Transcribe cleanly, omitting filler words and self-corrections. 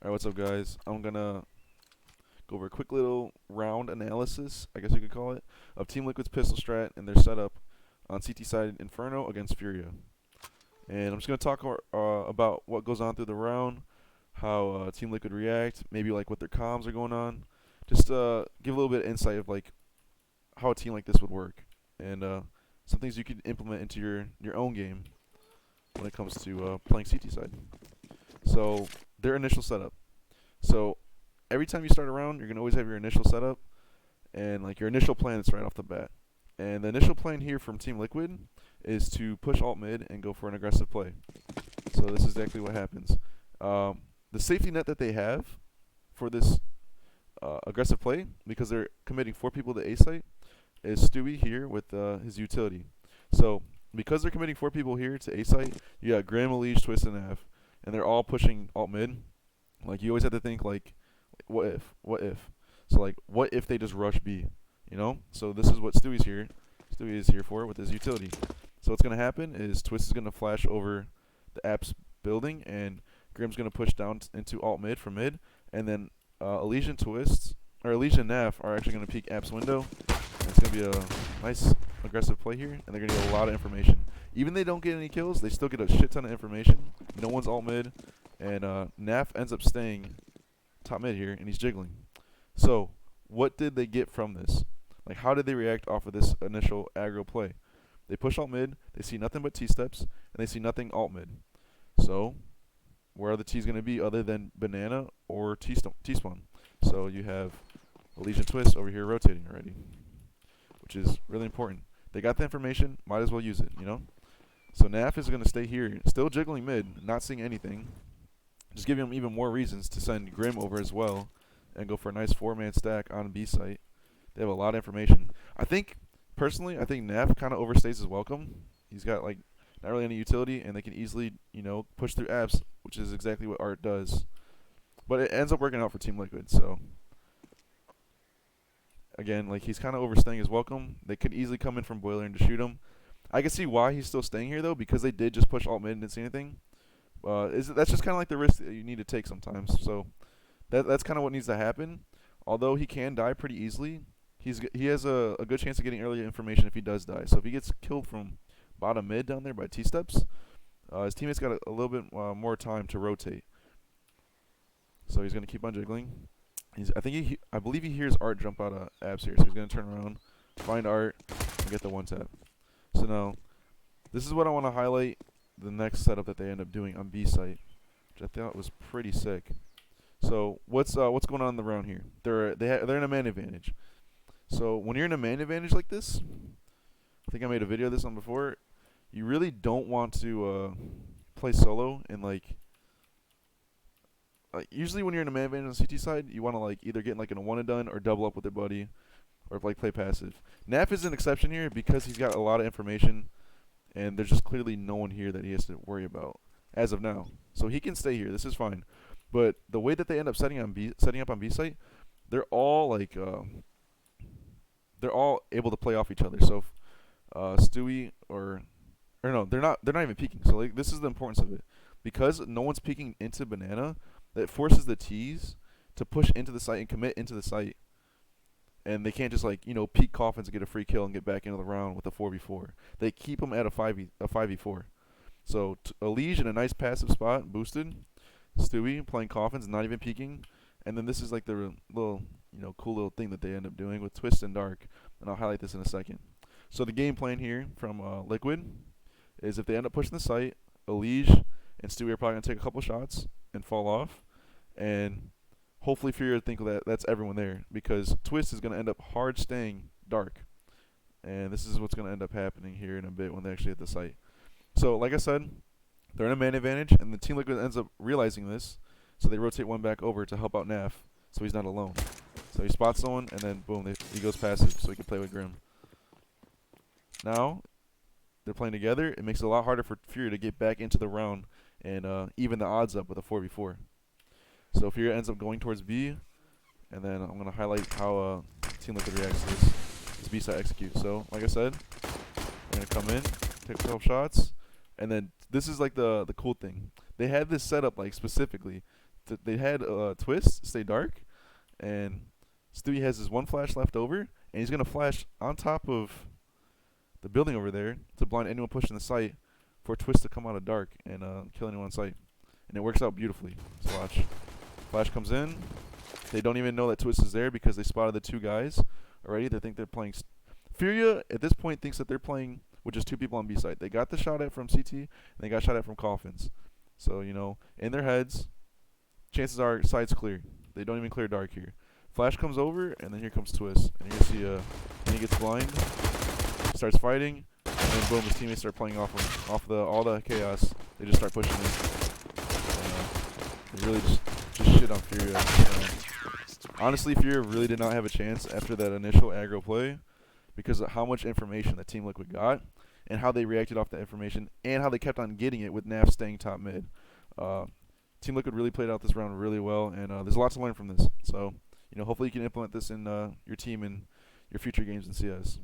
Alright, what's up, guys? I'm gonna go over a quick little round analysis, I guess you could call it, of Team Liquid's pistol strat and their setup on CT side Inferno against Furia. And I'm just gonna talk about what goes on through the round, how Team Liquid react, maybe like what their comms are going on, just give a little bit of insight of like how a team like this would work, and some things you can implement into your own game when it comes to playing CT side. So their initial setup. So every time you start a round, you're gonna always have your initial setup and like your initial plan is right off the bat. And the initial plan here from Team Liquid is to push alt mid and go for an aggressive play. So this is exactly what happens. The safety net that they have for this aggressive play, because they're committing 4 people to A site, is Stewie here with his utility. So because they're committing 4 people here to A site, you got Graham, Elige, Twist, and Av, and they're all pushing alt mid. Like you always have to think like, what if? What if? So like, what if they just rush B? You know? So this is what Stewie's here. Stewie is here for with his utility. So what's gonna happen is Twist is gonna flash over the apps building, and Graham's gonna push down into alt mid from mid, and then Elige and Twist or Elige and Nav are actually gonna peek apps window. And it's gonna be a nice aggressive play here, and they're gonna get a lot of information. Even if they don't get any kills, they still get a shit ton of information. No one's alt mid, and Naf ends up staying top mid here, and he's jiggling. So what did they get from this? Like, how did they react off of this initial aggro play? They push alt mid, they see nothing but T steps, and they see nothing alt mid. So where are the T's going to be other than banana or T spawn? So you have Elige and Twist over here rotating already, which is really important. They got the information, might as well use it, you know? So Naf is going to stay here, still jiggling mid, not seeing anything. Just giving them even more reasons to send Grim over as well and go for a nice 4-man stack on B site. They have a lot of information. Personally, I think Naf kind of overstays his welcome. He's got like not really any utility, and they can easily, push through apps, which is exactly what Art does. But it ends up working out for Team Liquid. So again, like he's kind of overstaying his welcome. They could easily come in from Boiler and just shoot him. I can see why he's still staying here though, because they did just push alt mid and didn't see anything. That's just kind of like the risk that you need to take sometimes. So that's kind of what needs to happen. Although he can die pretty easily, he has a good chance of getting early information if he does die. So if he gets killed from bottom mid down there by T steps, his teammates got a little bit more time to rotate. So he's gonna keep on jiggling. I believe he hears Art jump out of abs here, so he's gonna turn around, find Art, and get the 1-tap. So now, this is what I want to highlight. The next setup that they end up doing on B site, which I thought was pretty sick. So what's going on in the round here? They're in a man advantage. So when you're in a man advantage like this, I think I made a video of this on before. You really don't want to play solo and like usually when you're in a man advantage on CT side, you want to like either get like in a one and done or double up with your buddy, or like play passive. Naf is an exception here because he's got a lot of information, and there's just clearly no one here that he has to worry about as of now. So he can stay here. This is fine. But the way that they end up setting up on B site, they're all like they're all able to play off each other. So if Stewie or no, they're not even peeking. So like this is the importance of it. Because no one's peeking into banana, that forces the T's to push into the site and commit into the site. And they can't just like, peek coffins and get a free kill and get back into the round with a 4v4. They keep them at a 5v4. So Elige in a nice passive spot, boosted. Stewie playing coffins, not even peeking. And then this is like the little, cool little thing that they end up doing with Twist and Dark. And I'll highlight this in a second. So the game plan here from Liquid is if they end up pushing the site, Elige and Stewie are probably going to take a couple shots and fall off. And hopefully Furia think that's everyone there, because Twist is going to end up hard staying dark. And this is what's going to end up happening here in a bit when they actually hit the site. So like I said, they're in a man advantage, and the Team Liquid ends up realizing this. So they rotate one back over to help out Naf, so he's not alone. So he spots someone, and then boom, he goes passive so he can play with Grim. Now, they're playing together. It makes it a lot harder for Furia to get back into the round and even the odds up with a 4v4. So Furia ends up going towards B, and then I'm going to highlight how Team Liquid reacts to this B side execute. So, like I said, they're going to come in, take 12 shots, and then this is like the cool thing. They had this set up like specifically they had Twist stay dark, and Stewie has his one flash left over, and he's gonna flash on top of the building over there to blind anyone pushing the site for Twist to come out of dark and kill anyone on site. And it works out beautifully. So watch. Flash comes in. They don't even know that Twist is there because they spotted the two guys already. They think they're playing. Furia at this point thinks that they're playing with just two people on B site. They got the shot at from CT and they got shot at from Coffins. So, you know, in their heads, chances are side's clear. They don't even clear dark here. Flash comes over, and then here comes Twist. And you see and he gets blind, starts fighting, and then boom, his teammates start playing off all the chaos. They just start pushing in. They really just shit on Furia. Honestly, Furia really did not have a chance after that initial aggro play because of how much information that Team Liquid got and how they reacted off that information and how they kept on getting it with Naf staying top mid. Team Liquid really played out this round really well, and there's a lot to learn from this. So, you know, hopefully you can implement this in your team and your future games in CS.